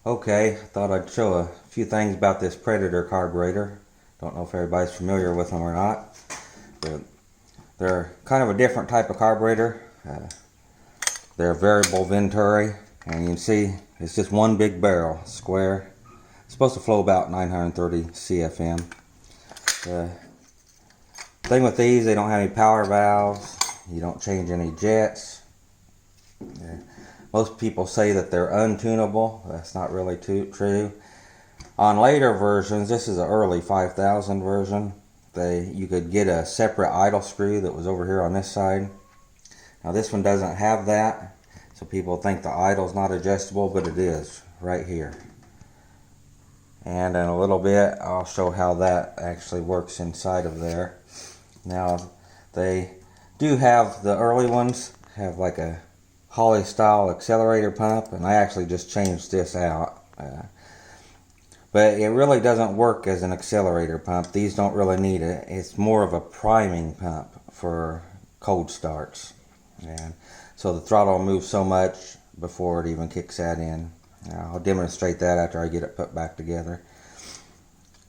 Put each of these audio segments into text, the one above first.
Okay, I thought I'd show a few things about this Predator carburetor. Don't know if everybody's familiar with them or not, but they're kind of a different type of carburetor. They're variable venturi, and you can see it's just one big barrel, square. It's supposed to flow about 930 CFM. The thing with these, they don't have any power valves. You don't change any jets. Most people say that they're untunable. That's not really true. On later versions, this is an early 5000 version, you could get a separate idle screw that was over here on this side. Now this one doesn't have that, so people think the idle's not adjustable, but it is right here. And in a little bit, I'll show how that actually works inside of there. Now, they do have, the early ones have like a Holly style accelerator pump, and I actually just changed this out. But it really doesn't work as an accelerator pump. These don't really need it. It's more of a priming pump for cold starts. And so the throttle moves so much before it even kicks that in. I'll demonstrate that after I get it put back together.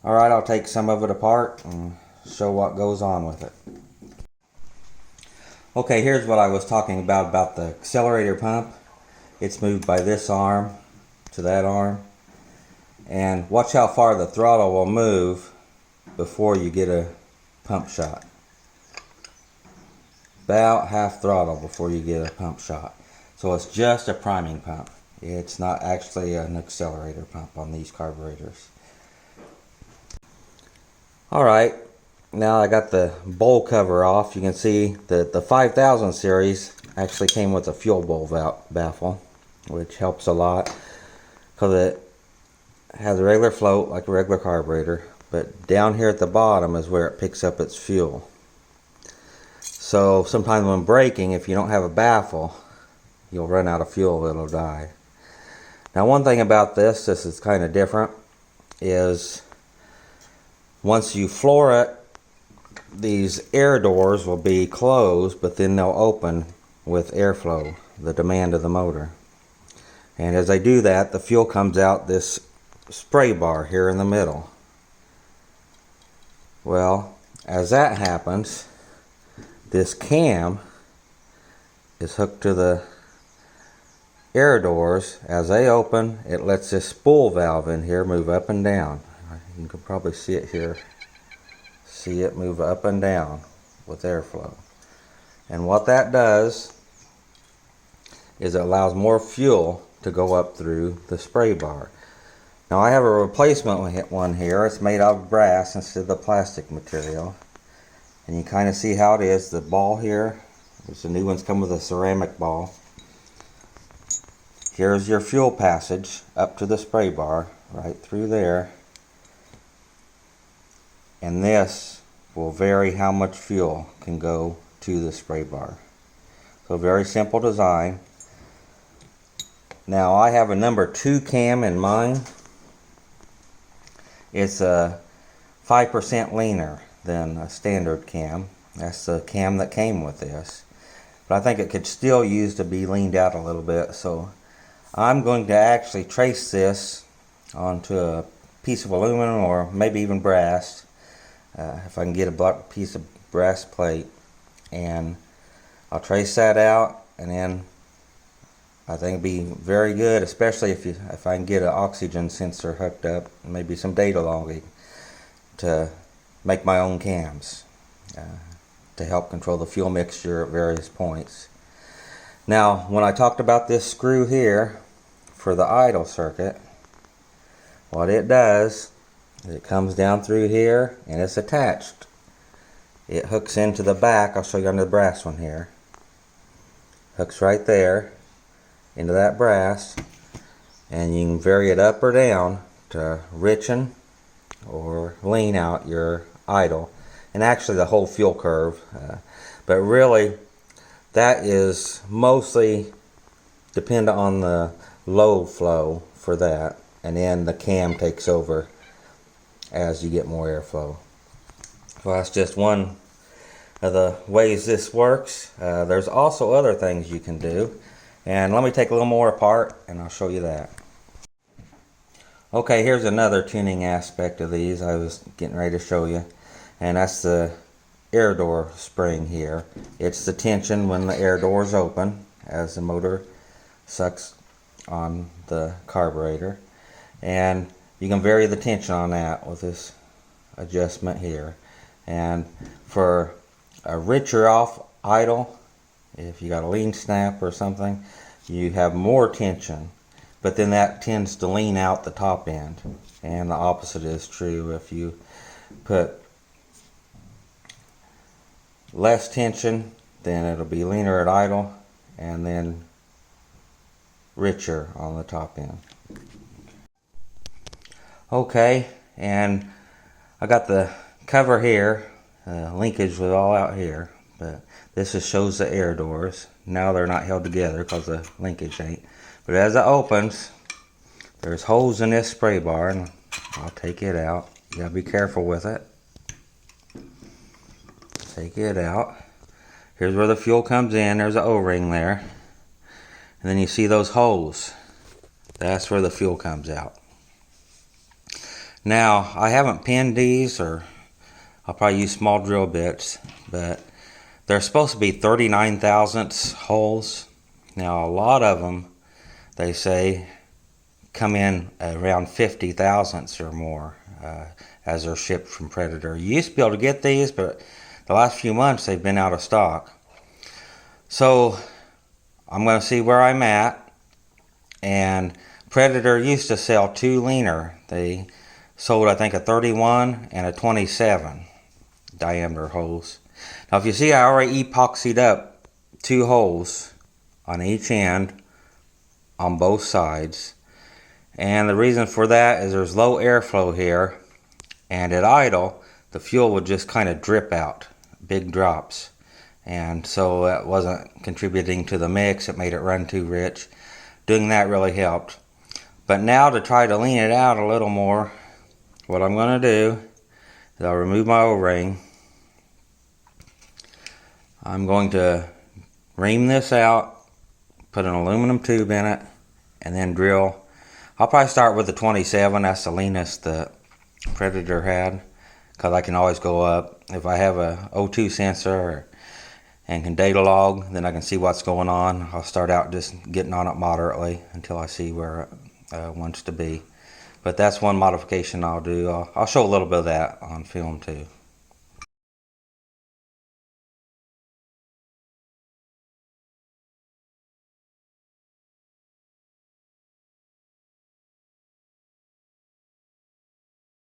Alright, I'll take some of it apart and show what goes on with it. Okay, here's what I was talking about the accelerator pump. It's moved by this arm to that arm. And watch how far the throttle will move before you get a pump shot. About half throttle before you get a pump shot. So it's just a priming pump. It's not actually an accelerator pump on these carburetors. Alright, now I got the bowl cover off. You can see that the 5000 series actually came with a fuel bowl baffle, which helps a lot because it has a regular float like a regular carburetor, but down here at the bottom is where it picks up its fuel. So sometimes when braking, if you don't have a baffle, you'll run out of fuel, it'll die. Now one thing about this is kind of different, is once you floor it, these air doors will be closed, but then they'll open with airflow, the demand of the motor. And as I do that, the fuel comes out this spray bar here in the middle. Well, as that happens, this cam is hooked to the air doors. As they open, it lets this spool valve in here move up and down. You can probably see it here. See it move up and down with airflow. And what that does is it allows more fuel to go up through the spray bar. Now I have a replacement one here. It's made out of brass instead of the plastic material. And you kind of see how it is. The ball here, the new ones come with a ceramic ball. Here's your fuel passage up to the spray bar, right through there. And this will vary how much fuel can go to the spray bar. So very simple design. Now I have a number 2 cam in mine. It's a 5% leaner than a standard cam. That's the cam that came with this. But I think it could still use to be leaned out a little bit. So I'm going to actually trace this onto a piece of aluminum or maybe even brass. If I can get a piece of brass plate, and I'll trace that out, and then I think it'd be very good, especially if I can get an oxygen sensor hooked up, maybe some data logging, to make my own cams to help control the fuel mixture at various points. Now, when I talked about this screw here for the idle circuit, what it does, it comes down through here and it's attached. It hooks into the back. I'll show you under the brass one here. Hooks right there into that brass, and you can vary it up or down to richen or lean out your idle, and actually the whole fuel curve. But really, that is mostly dependent on the low flow for that, and then the cam takes over as you get more airflow. Well, that's just one of the ways this works. There's also other things you can do, and let me take a little more apart and I'll show you that. Okay, here's another tuning aspect of these I was getting ready to show you, and that's the air door spring here. It's the tension when the air door is open as the motor sucks on the carburetor, and you can vary the tension on that with this adjustment here. And for a richer off idle, if you got a lean snap or something, you have more tension, but then that tends to lean out the top end, and the opposite is true. If you put less tension, then it'll be leaner at idle and then richer on the top end. Okay, and I got the cover here. Linkage was all out here, but this just shows the air doors. Now they're not held together because the linkage ain't. But as it opens, there's holes in this spray bar, and I'll take it out. You gotta be careful with it. Take it out. Here's where the fuel comes in. There's an O-ring there. And then you see those holes. That's where the fuel comes out. Now, I haven't pinned these, or I'll probably use small drill bits, but they're supposed to be 39 thousandths holes. Now, a lot of them, they say, come in around 50 thousandths or more as they're shipped from Predator. You used to be able to get these, but the last few months they've been out of stock. So I'm going to see where I'm at. And Predator used to sell two leaner. They sold, I think, a 31 and a 27 diameter holes. Now if you see, I already epoxied up two holes on each end on both sides. And the reason for that is there's low airflow here, and at idle the fuel would just kind of drip out, big drops, and so that wasn't contributing to the mix. It made it run too rich. Doing that really helped. But now, to try to lean it out a little more, what I'm going to do is I'll remove my O-ring. I'm going to ream this out, put an aluminum tube in it, and then drill. I'll probably start with the 27. That's the leanest the Predator had, because I can always go up. If I have a O2 sensor and can data log, then I can see what's going on. I'll start out just getting on it moderately until I see where it wants to be. But that's one modification I'll do. I'll show a little bit of that on film too.